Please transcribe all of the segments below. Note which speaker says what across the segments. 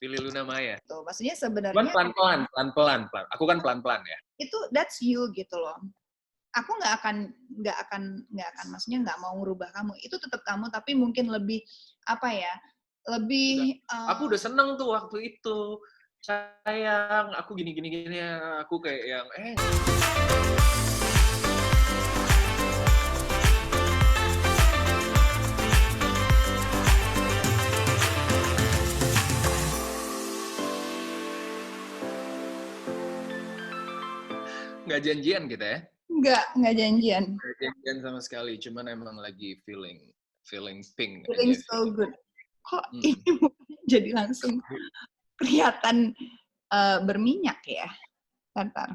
Speaker 1: Pilih Luna Maya.
Speaker 2: Tuh, maksudnya
Speaker 1: Cuman
Speaker 2: sebenarnya
Speaker 1: pelan-pelan. Aku kan pelan-pelan ya.
Speaker 2: itu that's you gitu loh. Aku nggak akan maksudnya nggak mau ngerubah kamu. Itu tetap kamu tapi mungkin lebih apa ya? Lebih
Speaker 1: Aku udah seneng tuh waktu itu. Sayang, aku gini aku kayak yang nggak janjian kita ya.
Speaker 2: nggak janjian.
Speaker 1: Nggak janjian sama sekali, cuman emang lagi feeling pink
Speaker 2: Feeling
Speaker 1: aja.
Speaker 2: so good. Kok ini mukanya jadi langsung kelihatan berminyak ya? Bentar.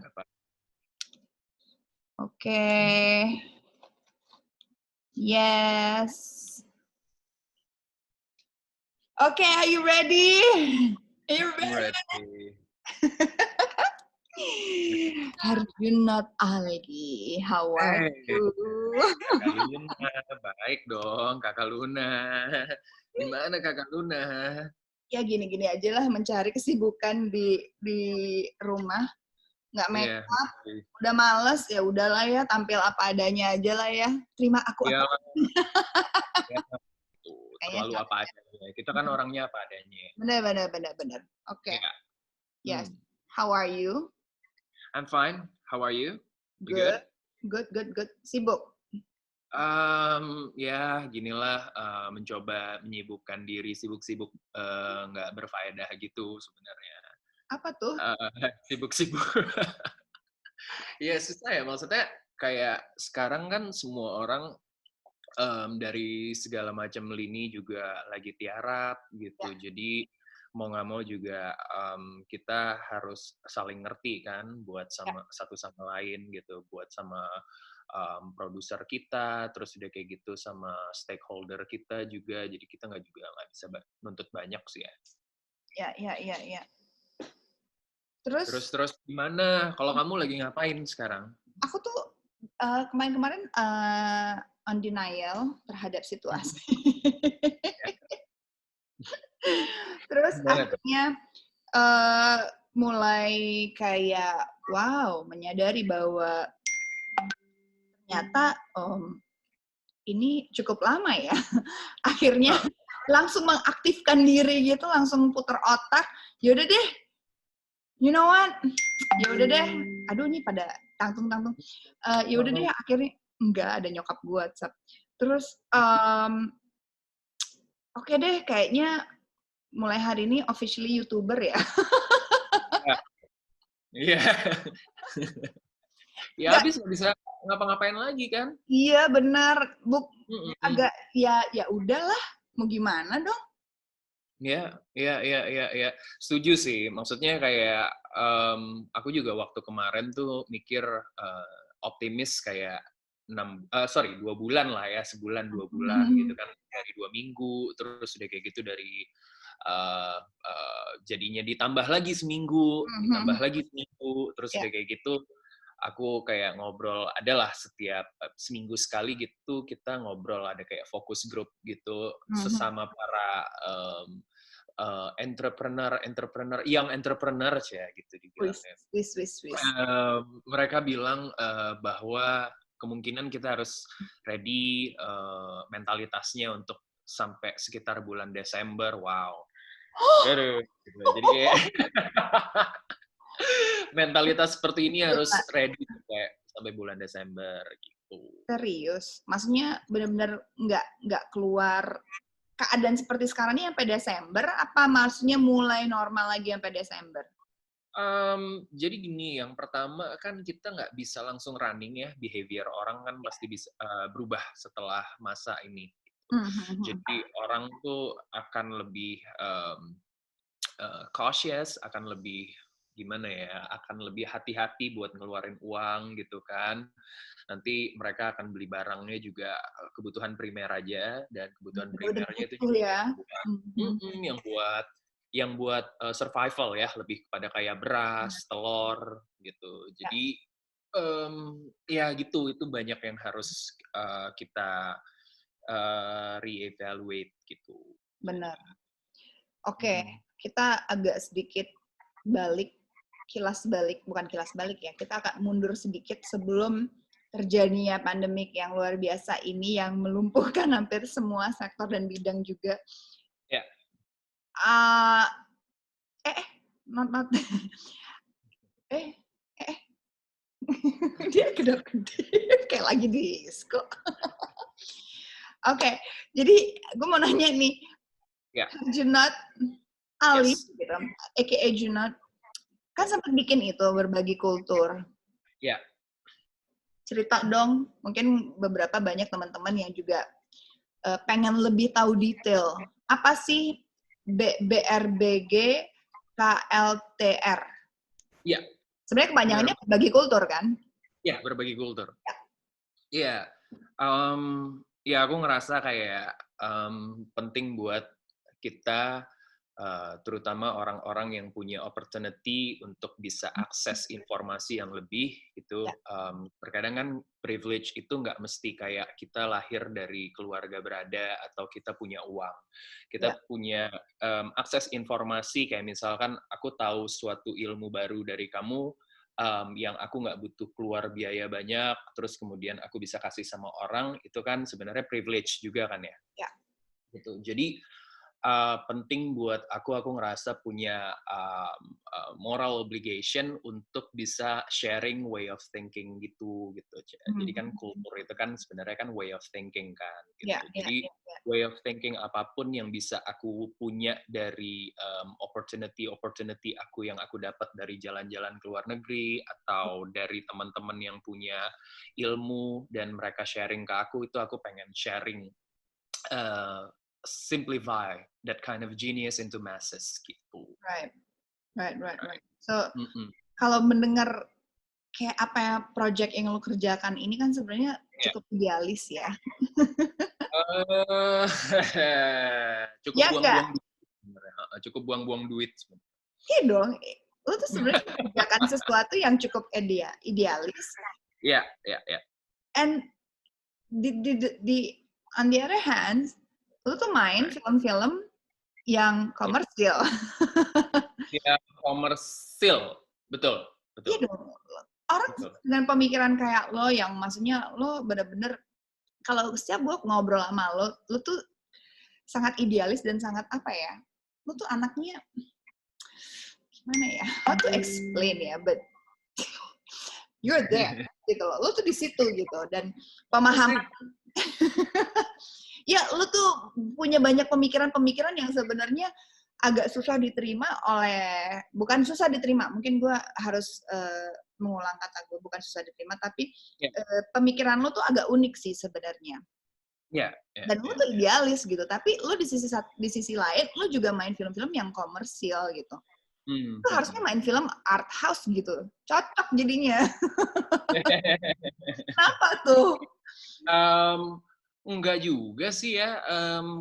Speaker 2: Oke. Yes. Okay, are you ready? Are you ready? Harjunot Algi, how are you?
Speaker 1: Kakak Luna, baik dong, Kakak Luna. Di mana Kakak Luna?
Speaker 2: Ya gini-gini aja lah, mencari kesibukan di rumah. Nggak make up, udah males, ya udahlah ya, tampil apa adanya aja lah ya. Terima aku apa
Speaker 1: ya, selalu apa adanya. Kita kan orangnya apa adanya.
Speaker 2: Benar. Oke. Yes. How are you?
Speaker 1: I'm fine. How are you?
Speaker 2: Good. Sibuk?
Speaker 1: Ya ginilah, mencoba menyibukkan diri, sibuk-sibuk nggak berfaedah gitu sebenarnya.
Speaker 2: Apa tuh?
Speaker 1: Sibuk-sibuk. Ya susah ya, maksudnya kayak sekarang kan semua orang dari segala macam lini juga lagi tiarap gitu. Ya. Jadi mau nggak mau juga kita harus saling ngerti kan, buat sama satu sama lain gitu, buat sama produser kita, terus udah kayak gitu sama stakeholder kita juga. Jadi kita nggak bisa nuntut banyak sih ya.
Speaker 2: Ya.
Speaker 1: Terus gimana? Kalau kamu lagi ngapain sekarang?
Speaker 2: Aku tuh kemarin undenial terhadap situasi. Terus akhirnya mulai kayak menyadari bahwa ternyata ini cukup lama ya. Akhirnya langsung mengaktifkan diri gitu, langsung puter otak. Yaudah deh, you know what? Yaudah deh. Aduh, ini pada tangtung. Yaudah deh, akhirnya enggak ada nyokap gue WhatsApp. Terus oke deh, kayaknya mulai hari ini officially YouTuber ya.
Speaker 1: Iya. Ya habis nggak bisa ngapa-ngapain lagi kan?
Speaker 2: Iya benar, agak ya udahlah, mau gimana dong?
Speaker 1: Iya. Setuju sih. Maksudnya kayak aku juga waktu kemarin tuh mikir optimis kayak 2 bulan lah ya, sebulan 2 bulan gitu kan, dari 2 minggu, terus udah kayak gitu dari jadinya ditambah lagi seminggu, terus udah kayak gitu aku kayak ngobrol, adalah setiap seminggu sekali gitu kita ngobrol, ada kayak fokus group gitu sesama para young entrepreneur ya gitu dibilangnya. Mereka bilang bahwa kemungkinan kita harus ready mentalitasnya untuk sampai sekitar bulan Desember. Wow. Aduh, gitu. Jadi kayak mentalitas seperti ini harus ready sampai bulan Desember gitu.
Speaker 2: Serius? Maksudnya benar-benar nggak keluar keadaan seperti sekarang ini sampai Desember? Apa maksudnya mulai normal lagi sampai Desember?
Speaker 1: Jadi gini, yang pertama kan kita nggak bisa langsung running ya, behavior orang kan pasti bisa berubah setelah masa ini. Jadi orang tuh akan lebih cautious, akan lebih gimana ya, akan lebih hati-hati buat ngeluarin uang gitu kan. Nanti mereka akan beli barangnya juga kebutuhan primer aja, dan kebutuhan primernya itu juga yang buat survival ya, lebih kepada kayak beras, telur gitu. Jadi ya gitu, itu banyak yang harus kita reevaluate gitu.
Speaker 2: Benar. Oke. kita agak sedikit bukan kilas balik ya, kita akan mundur sedikit sebelum terjadinya pandemik yang luar biasa ini yang melumpuhkan hampir semua sektor dan bidang juga.
Speaker 1: Ya.
Speaker 2: Uh, not. Dia kedap-kedip kayak lagi disco. Oke, jadi gue mau nanya nih, Junot Ali, gitu, aka Junot, kan sempat bikin itu berbagi kultur.
Speaker 1: Ya.
Speaker 2: Cerita dong, mungkin beberapa banyak teman-teman yang juga pengen lebih tahu detail. Apa sih BRBG KLTR?
Speaker 1: Iya.
Speaker 2: Sebenarnya kepanjangannya berbagi kultur kan?
Speaker 1: Iya, berbagi kultur. Iya. Ya aku ngerasa kayak penting buat kita, terutama orang-orang yang punya opportunity untuk bisa akses informasi yang lebih gitu. Terkadang kan privilege itu nggak mesti kayak kita lahir dari keluarga berada atau kita punya uang. Kita punya akses informasi kayak misalkan aku tahu suatu ilmu baru dari kamu, yang aku nggak butuh keluar biaya banyak, terus kemudian aku bisa kasih sama orang, itu kan sebenarnya privilege juga kan ya?
Speaker 2: Ya.
Speaker 1: Gitu. Jadi penting buat aku ngerasa punya moral obligation untuk bisa sharing way of thinking gitu. Jadi kan kultur itu kan sebenarnya kan way of thinking kan. Gitu. Jadi way of thinking apapun yang bisa aku punya dari opportunity aku yang aku dapat dari jalan-jalan ke luar negeri atau dari teman-teman yang punya ilmu dan mereka sharing ke aku, itu aku pengen sharing. Simplify that kind of genius into masses gitu.
Speaker 2: Right. So, kalau mendengar kayak apa ya project yang lo kerjakan ini kan sebenarnya cukup idealis ya.
Speaker 1: Cukup buang-buang duit.
Speaker 2: Iya dong. Lo tuh sebenarnya kerjakan sesuatu yang cukup idealis.
Speaker 1: Iya.
Speaker 2: And on the other hand, lu tuh main film-film yang komersil.
Speaker 1: Ya, komersil. Betul.
Speaker 2: Iya dong. Orang dengan pemikiran kayak lo yang maksudnya lo bener-bener kalau setiap gue ngobrol sama lo tuh sangat idealis dan sangat apa ya, lo tuh anaknya gimana ya, how to explain ya, but you're there gitu lo tuh di situ gitu, dan pemahaman ya lo tuh punya banyak pemikiran-pemikiran yang sebenarnya agak susah diterima oleh, bukan susah diterima, mungkin gue harus mengulang kata gue, bukan susah diterima, tapi pemikiran lo tuh agak unik sih sebenarnya. Dan lo tuh idealis gitu, tapi lo di sisi lain lo juga main film-film yang komersial gitu. Lo harusnya main film art house gitu, cocok jadinya. Kenapa tuh?
Speaker 1: Enggak juga sih ya,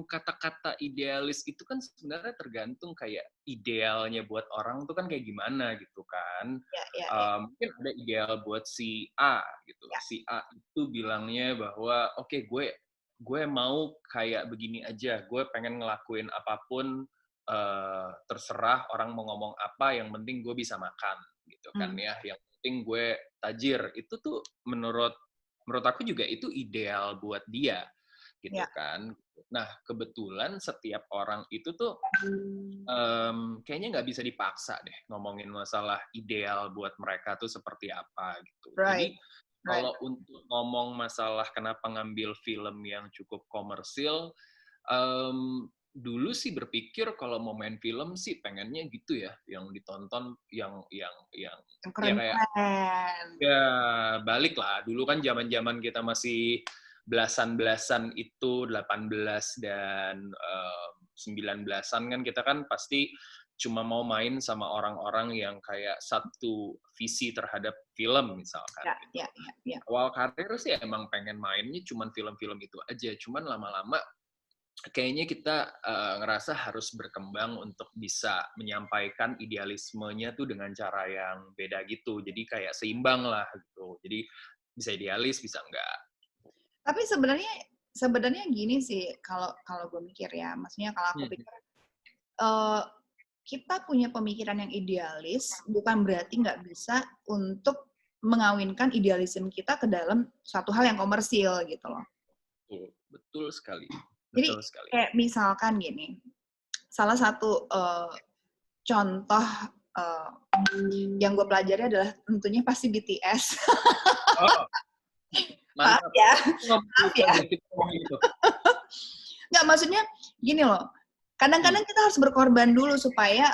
Speaker 1: kata-kata idealis itu kan sebenarnya tergantung kayak idealnya buat orang tuh kan kayak gimana gitu kan. Mungkin ada ideal buat si A gitu. Si A itu bilangnya bahwa oke, gue mau kayak begini aja, gue pengen ngelakuin apapun, terserah orang mau ngomong apa, yang penting gue bisa makan gitu kan ya. Yang penting gue tajir. Itu tuh menurut aku juga itu ideal buat dia gitu kan. Nah, kebetulan setiap orang itu tuh kayaknya nggak bisa dipaksa deh ngomongin masalah ideal buat mereka tuh seperti apa gitu. Jadi kalau untuk ngomong masalah kenapa ngambil film yang cukup komersil, dulu sih berpikir kalau mau main film sih pengennya gitu ya, yang ditonton yang
Speaker 2: keren.
Speaker 1: Ya balik lah, dulu kan zaman-zaman kita masih belasan itu 18 dan 19-an kan, kita kan pasti cuma mau main sama orang-orang yang kayak satu visi terhadap film misalkan. Awal karir sih emang pengen mainnya cuman film-film itu aja, cuman lama-lama kayaknya kita ngerasa harus berkembang untuk bisa menyampaikan idealismenya tuh dengan cara yang beda gitu. Jadi kayak seimbang lah gitu. Jadi bisa idealis, bisa enggak.
Speaker 2: Tapi sebenarnya gini sih, kalau gue mikir ya, maksudnya kalau aku pikir kita punya pemikiran yang idealis, bukan berarti nggak bisa untuk mengawinkan idealisme kita ke dalam suatu hal yang komersil gitu loh.
Speaker 1: Betul sekali.
Speaker 2: Jadi
Speaker 1: Betul sekali.
Speaker 2: kayak misalkan gini, salah satu contoh yang gue pelajari adalah tentunya pasti BTS.
Speaker 1: Oh,
Speaker 2: Maaf
Speaker 1: mantap.
Speaker 2: ya,
Speaker 1: Maaf
Speaker 2: ya.
Speaker 1: gitu.
Speaker 2: Nggak, maksudnya gini loh, kadang-kadang kita harus berkorban dulu supaya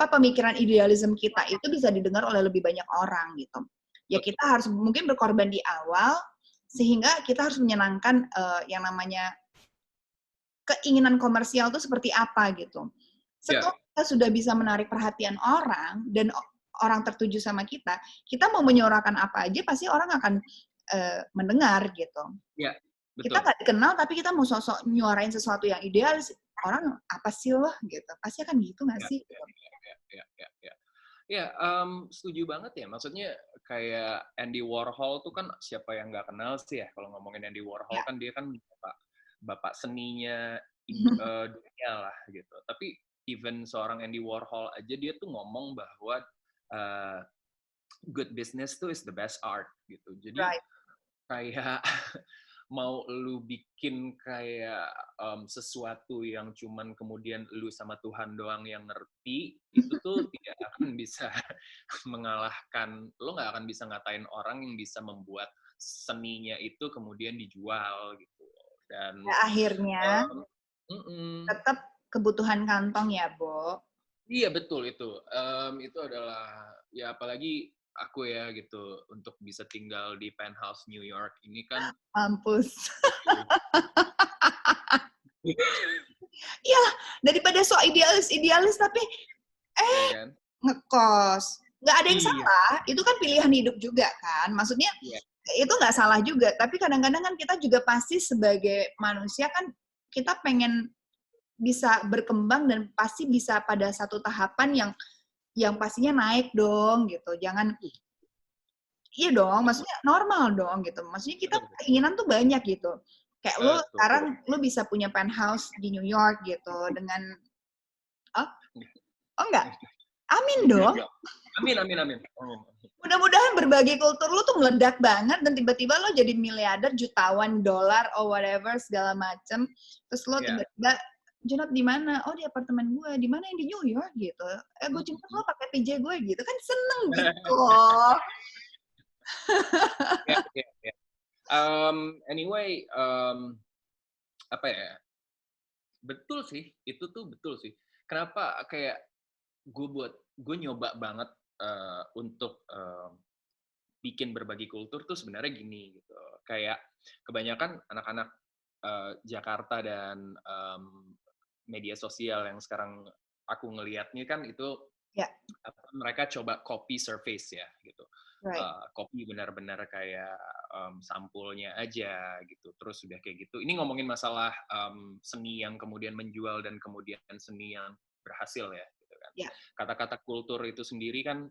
Speaker 2: pemikiran idealisme kita itu bisa didengar oleh lebih banyak orang gitu. Ya kita harus mungkin berkorban di awal, sehingga kita harus menyenangkan yang namanya keinginan komersial itu seperti apa gitu. Setelah kita sudah bisa menarik perhatian orang dan orang tertuju sama kita mau menyuarakan apa aja pasti orang akan mendengar gitu.
Speaker 1: Iya, betul.
Speaker 2: Kita nggak dikenal tapi kita mau sosok nyuarain sesuatu yang ideal, orang apa sih lo gitu, pasti akan gitu nggak sih?
Speaker 1: Ya, setuju banget ya. Maksudnya kayak Andy Warhol tuh kan siapa yang nggak kenal sih ya kalau ngomongin Andy Warhol kan dia kan bapak seninya dunia lah gitu. Tapi even seorang Andy Warhol aja dia tuh ngomong bahwa good business tuh is the best art gitu. Jadi kayak mau lu bikin kayak sesuatu yang cuman kemudian lu sama Tuhan doang yang ngerti, itu tuh tidak akan bisa mengalahkan, lo nggak akan bisa ngatain orang yang bisa membuat seninya itu kemudian dijual gitu. Dan
Speaker 2: akhirnya tetap kebutuhan kantong ya, Bo.
Speaker 1: Iya betul itu. Itu adalah ya apalagi aku ya gitu untuk bisa tinggal di penthouse New York ini kan.
Speaker 2: Mampus. Iya, daripada so idealis tapi kan? Ngekos. Nggak ada yang salah, itu kan pilihan hidup juga kan. Maksudnya itu nggak salah juga, tapi kadang-kadang kan kita juga pasti sebagai manusia kan kita pengen bisa berkembang dan pasti bisa pada satu tahapan yang pastinya naik dong gitu. Jangan iya dong, maksudnya normal dong gitu. Maksudnya kita keinginan tuh banyak gitu. Kayak lo sekarang lo bisa punya penthouse di New York gitu dengan oh enggak? Amin dong.
Speaker 1: Amin.
Speaker 2: Mudah-mudahan berbagai kultur lo tuh meledak banget dan tiba-tiba lo jadi miliarder jutawan dolar or whatever segala macem. Terus lo tiba-tiba Junot di mana? Oh di apartemen gue. Di mana yang di New York gitu? Gue jemput lo pakai PJ gue gitu kan seneng gitu.
Speaker 1: Anyway, apa ya? Betul sih, itu tuh betul sih. Kenapa kayak gue nyoba banget untuk bikin berbagi kultur tuh sebenarnya gini gitu. Kayak kebanyakan anak-anak Jakarta dan media sosial yang sekarang aku ngelihatnya kan itu mereka coba copy surface ya gitu. Copy benar-benar kayak sampulnya aja gitu. Terus sudah kayak gitu. Ini ngomongin masalah seni yang kemudian menjual dan kemudian seni yang berhasil ya gitu kan. Kata-kata kultur itu sendiri kan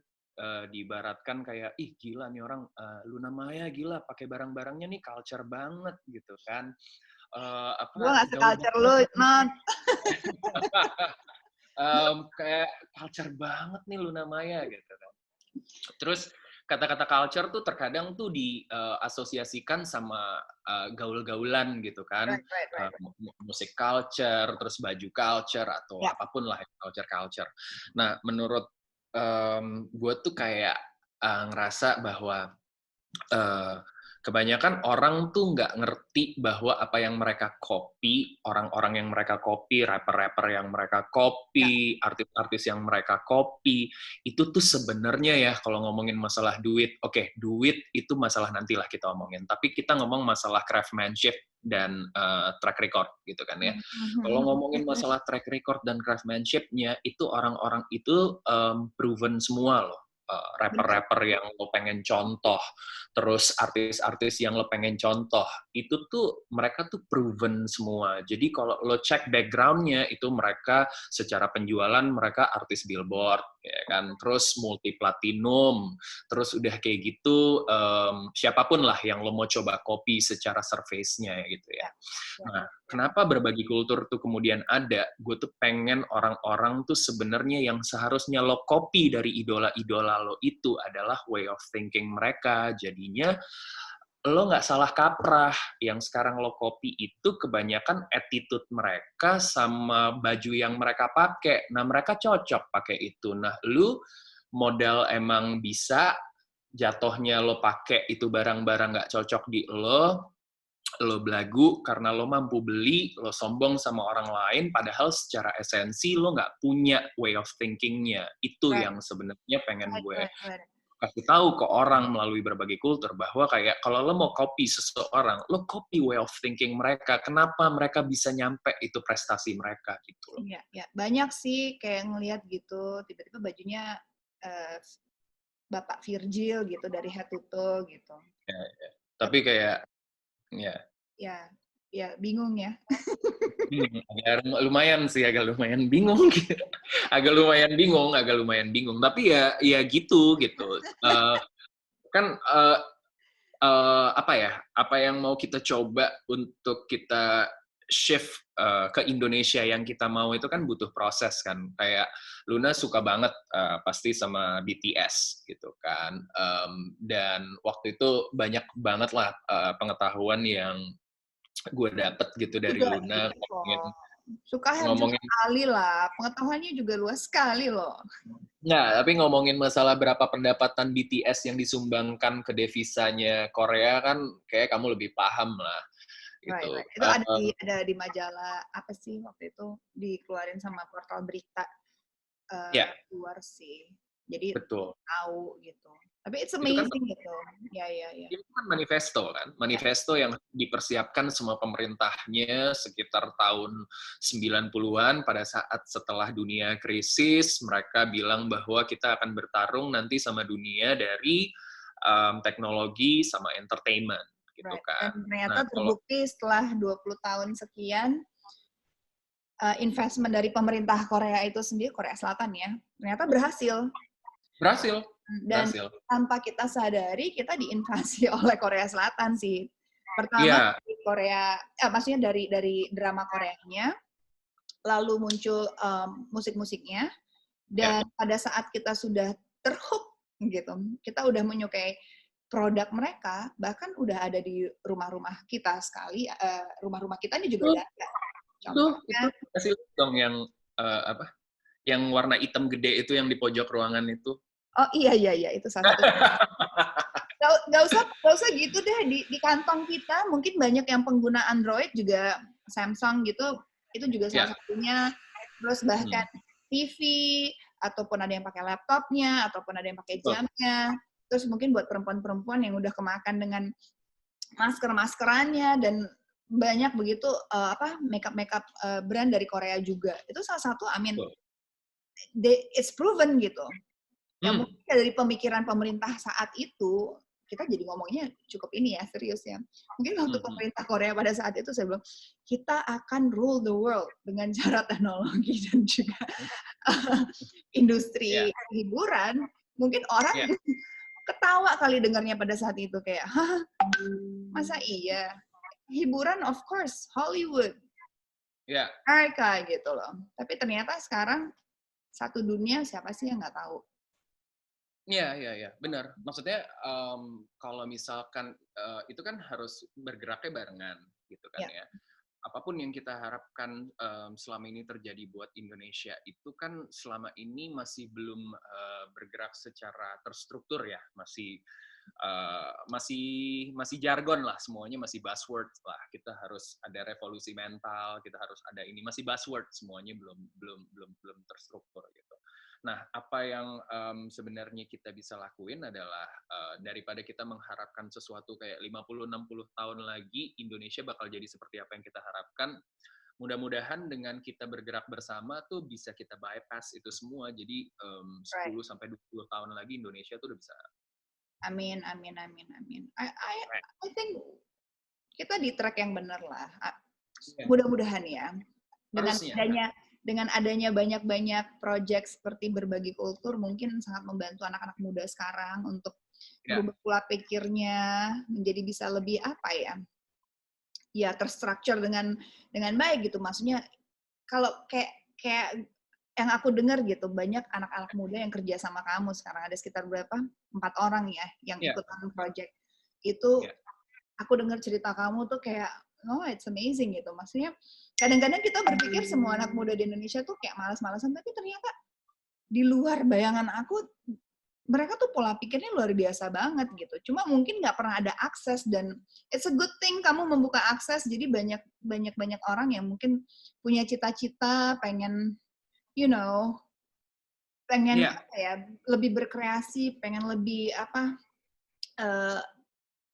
Speaker 1: diibaratkan kayak ih gila nih orang Luna Maya gila pakai barang-barangnya nih culture banget gitu kan.
Speaker 2: Gue nggak se-culture lu, Not.
Speaker 1: Kayak culture banget nih Luna Maya gitu kan. Terus kata-kata culture tuh terkadang tuh diasosiasikan sama gaul-gaulan gitu kan. Musik culture, terus baju culture atau apapun lah culture. Nah, menurut gue tuh kayak ngerasa bahwa kebanyakan orang tuh nggak ngerti bahwa apa yang mereka copy, orang-orang yang mereka copy, rapper-rapper yang mereka copy, artis-artis yang mereka copy, itu tuh sebenarnya ya kalau ngomongin masalah duit, oke, duit itu masalah nantilah kita omongin, tapi kita ngomong masalah craftsmanship dan track record gitu kan ya. Kalau ngomongin masalah track record dan craftsmanship-nya, itu orang-orang itu proven semua loh. Rapper-rapper yang lo pengen contoh, terus artis-artis yang lo pengen contoh, itu tuh mereka tuh proven semua. Jadi kalau lo cek background-nya itu mereka secara penjualan mereka artis billboard, ya kan, terus multi platinum, terus udah kayak gitu siapapun lah yang lo mau coba copy secara surface-nya gitu ya. Nah, kenapa berbagi kultur tuh kemudian ada? Gue tuh pengen orang-orang tuh sebenarnya yang seharusnya lo copy dari idola-idola lo itu adalah way of thinking mereka. Jadinya lo nggak salah kaprah. Yang sekarang lo copy itu kebanyakan attitude mereka sama baju yang mereka pakai. Nah, mereka cocok pakai itu. Nah, lu modal emang bisa, jatohnya lo pakai itu barang-barang nggak cocok di lo belagu karena lo mampu beli, lo sombong sama orang lain, padahal secara esensi lo nggak punya way of thinking-nya. Itu
Speaker 2: Right,
Speaker 1: yang sebenarnya pengen
Speaker 2: right,
Speaker 1: gue
Speaker 2: right, right.
Speaker 1: kasih tahu ke orang melalui berbagai kultur, bahwa kayak kalau lo mau copy seseorang, lo copy way of thinking mereka. Kenapa mereka bisa nyampe itu prestasi mereka gitu loh.
Speaker 2: Iya, ya. Banyak sih kayak ngelihat gitu, tiba-tiba bajunya eh, Bapak Virgil gitu dari head to toe gitu.
Speaker 1: Ya, ya. Tapi
Speaker 2: Tapi
Speaker 1: kayak, ya,
Speaker 2: ya, ya bingung ya.
Speaker 1: agak lumayan sih, agak lumayan bingung gitu. Agak lumayan bingung. Tapi ya gitu gitu. Kan apa ya? Apa yang mau kita coba untuk kita shift ke Indonesia yang kita mau itu kan butuh proses kan. Kayak Luna suka banget pasti sama BTS gitu kan. Dan waktu itu banyak banget lah pengetahuan yang gue dapet gitu dari
Speaker 2: Juga
Speaker 1: Luna
Speaker 2: gitu. Suka juga
Speaker 1: ngomongin
Speaker 2: kali lah, pengetahuannya juga luas sekali loh.
Speaker 1: nggak, tapi ngomongin masalah berapa pendapatan BTS yang disumbangkan ke devisanya Korea kan kayak kamu lebih paham lah
Speaker 2: Right,
Speaker 1: gitu.
Speaker 2: right. Itu ada di majalah apa sih waktu itu dikeluarin sama portal berita
Speaker 1: Ya,
Speaker 2: luar sih. Jadi
Speaker 1: betul.
Speaker 2: tahu gitu. Tapi it's
Speaker 1: Itu kan
Speaker 2: amazing gitu. Ya, ya, ya.
Speaker 1: itu kan manifesto kan,
Speaker 2: Ya,
Speaker 1: manifesto yang dipersiapkan semua pemerintahnya sekitar tahun 90-an pada saat setelah dunia krisis, mereka bilang bahwa kita akan bertarung nanti sama dunia dari teknologi sama entertainment gitu
Speaker 2: right.
Speaker 1: kan.
Speaker 2: Dan
Speaker 1: Nah,
Speaker 2: ternyata
Speaker 1: kalau
Speaker 2: terbukti setelah 20 tahun sekian investment dari pemerintah Korea itu sendiri, Korea Selatan ya, ternyata berhasil.
Speaker 1: berhasil,
Speaker 2: Dan
Speaker 1: berhasil.
Speaker 2: tanpa kita sadari, kita diinvasi oleh Korea Selatan sih. Pertama
Speaker 1: Iya,
Speaker 2: dari Korea, maksudnya dari drama Koreanya, lalu muncul musik-musiknya,
Speaker 1: ya,
Speaker 2: dan pada saat kita sudah terhook gitu, kita udah menyukai produk mereka, bahkan udah ada di rumah-rumah kita sekali, rumah-rumah kita ini juga
Speaker 1: itu
Speaker 2: udah ada.
Speaker 1: itu
Speaker 2: Contohnya,
Speaker 1: kasih lihat dong yang apa? Yang warna hitam gede itu yang di pojok ruangan itu.
Speaker 2: oh iya iya iya itu salah satu. Nggak usah gitu deh di kantong kita. Mungkin banyak yang pengguna Android juga Samsung gitu, itu juga
Speaker 1: Ya.
Speaker 2: salah satunya. Terus bahkan
Speaker 1: Hmm.
Speaker 2: TV, ataupun ada yang pakai laptopnya, ataupun ada yang pakai
Speaker 1: Oh,
Speaker 2: jamnya. Terus mungkin buat perempuan-perempuan yang udah kemakan dengan masker-maskerannya dan banyak begitu makeup brand dari Korea juga. Itu salah satu, I mean,
Speaker 1: betul.
Speaker 2: it's proven gitu. Yang
Speaker 1: Hmm.
Speaker 2: mungkin dari pemikiran pemerintah saat itu, kita jadi ngomongnya cukup ini ya, serius ya. Mungkin waktu
Speaker 1: Hmm.
Speaker 2: pemerintah Korea pada saat itu saya bilang, kita akan rule the world dengan cara teknologi dan juga
Speaker 1: Ya,
Speaker 2: industri hiburan. Mungkin orang
Speaker 1: ya,
Speaker 2: ketawa kali dengarnya pada saat itu kayak, hah, masa iya? Hiburan of course, Hollywood,
Speaker 1: ya.
Speaker 2: Amerika gitu loh. Tapi ternyata sekarang satu dunia siapa sih yang nggak tahu?
Speaker 1: Iya, iya, iya, benar. Maksudnya kalau misalkan itu kan harus bergeraknya barengan, gitu kan
Speaker 2: Ya,
Speaker 1: ya. Apapun yang kita harapkan selama ini terjadi buat Indonesia itu kan selama ini masih belum bergerak secara terstruktur ya, masih jargon lah, semuanya masih buzzword lah. Kita harus ada revolusi mental, kita harus ada ini, masih buzzword, semuanya belum terstruktur gitu. Nah, apa yang sebenarnya kita bisa lakuin adalah daripada kita mengharapkan sesuatu kayak 50-60 tahun lagi Indonesia bakal jadi seperti apa yang kita harapkan, mudah-mudahan dengan kita bergerak bersama tuh bisa kita bypass itu semua. Jadi
Speaker 2: right.
Speaker 1: 10 sampai 20 tahun lagi Indonesia tuh udah bisa
Speaker 2: Amin, amin, amin, amin. I
Speaker 1: keren.
Speaker 2: I think kita di track yang benar lah.
Speaker 1: Iya.
Speaker 2: Mudah-mudahan ya.
Speaker 1: Harusnya.
Speaker 2: Dengan adanya banyak-banyak project seperti berbagi kultur mungkin sangat membantu anak-anak muda sekarang untuk berubah pola pikirnya menjadi bisa lebih apa ya? Ya terstruktur dengan baik gitu. Maksudnya kalau kayak yang aku dengar gitu, banyak anak-anak muda yang kerja sama kamu sekarang ada sekitar berapa? 4 orang ya yang ikutan project. Itu aku dengar cerita kamu tuh kayak oh it's amazing gitu. Maksudnya kadang-kadang kita berpikir semua anak muda di Indonesia tuh kayak malas-malasan, tapi ternyata di luar bayangan aku mereka tuh pola pikirnya luar biasa banget gitu. Cuma mungkin nggak pernah ada akses dan it's a good thing kamu membuka akses. Jadi banyak orang yang mungkin punya cita-cita pengen pengen apa ya lebih berkreasi, pengen lebih apa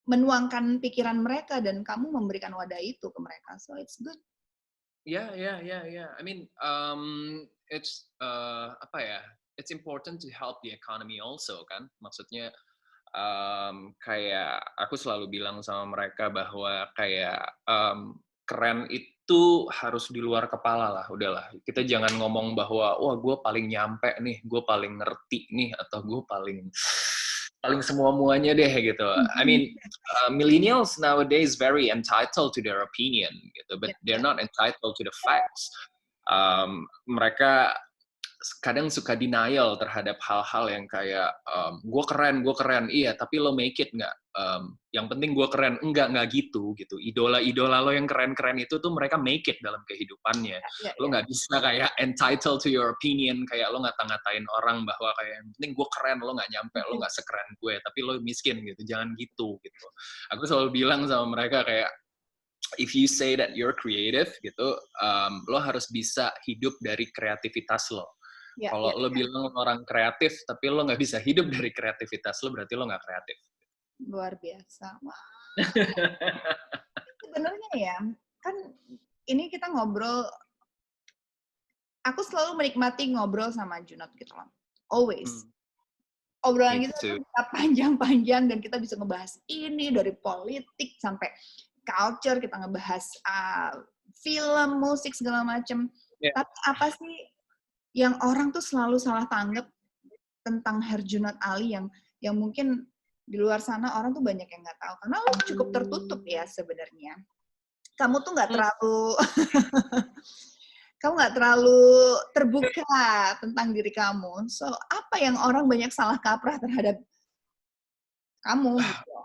Speaker 2: menuangkan pikiran mereka dan kamu memberikan wadah itu ke mereka. So it's good.
Speaker 1: Yeah. I mean, it's apa ya? It's important to help the economy also kan. Maksudnya kayak aku selalu bilang sama mereka bahwa kayak keren itu harus di luar kepala lah. Udahlah, kita jangan ngomong bahwa wah gue paling nyampe nih, gue paling ngerti nih, atau gue paling semua-muanya deh gitu. I mean, millennials nowadays very entitled to their opinion gitu, but they're not entitled to the facts. Mereka kadang suka denial terhadap hal-hal yang kayak gue keren, iya, tapi lo make it nggak? Yang penting gue keren, enggak gitu. Idola lo yang keren-keren itu tuh mereka make it dalam kehidupannya. Lo nggak bisa kayak entitled to your opinion, kayak lo ngata-ngatain orang bahwa kayak yang penting gue keren, lo nggak nyampe, lo nggak sekeren gue, tapi lo miskin gitu, jangan gitu. Aku selalu bilang sama mereka kayak if you say that you're creative gitu, lo harus bisa hidup dari kreativitas lo. Kalau lo bilang orang kreatif, tapi lo nggak bisa hidup dari kreativitas lo, berarti lo nggak kreatif.
Speaker 2: Luar biasa. Wah. Sebenarnya ya, kan ini kita ngobrol, aku selalu menikmati ngobrol sama Junot gitu loh. Always. Obrolan kita tuh bisa panjang-panjang dan kita bisa ngebahas ini dari politik sampai culture, kita ngebahas film, musik, segala macam. Tapi apa sih yang orang tuh selalu salah tanggap tentang Herjunot Ali yang mungkin di luar sana orang tuh banyak yang nggak tahu karena lo cukup tertutup ya sebenarnya. Kamu tuh nggak terlalu terbuka tentang diri kamu. So apa yang orang banyak salah kaprah terhadap kamu gitu?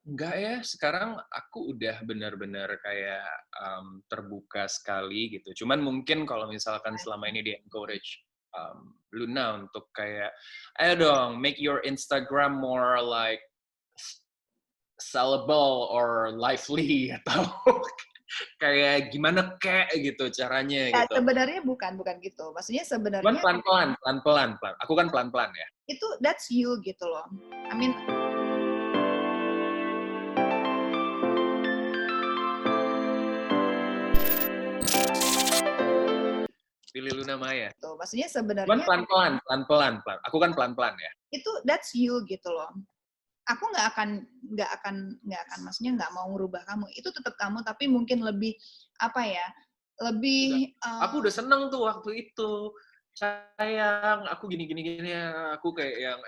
Speaker 1: Enggak ya, sekarang aku udah benar-benar kayak terbuka sekali gitu. Cuman mungkin kalau misalkan selama ini di encourage Luna untuk kayak, ayo dong, make your Instagram more like sellable or lively atau kayak gimana gitu caranya gitu.
Speaker 2: Sebenarnya bukan gitu. Maksudnya sebenarnya
Speaker 1: pelan-pelan. Aku kan pelan-pelan ya.
Speaker 2: Itu that's you gitu loh. I mean
Speaker 1: Pilih Luna Maya.
Speaker 2: Tuh, maksudnya sebenarnya
Speaker 1: pelan-pelan. Aku kan pelan-pelan ya.
Speaker 2: Itu that's you gitu loh. Aku nggak akan maksudnya nggak mau merubah kamu. Itu tetap kamu tapi mungkin lebih apa ya? Lebih
Speaker 1: aku udah seneng tuh waktu itu. Sayang, aku gini aku kayak yang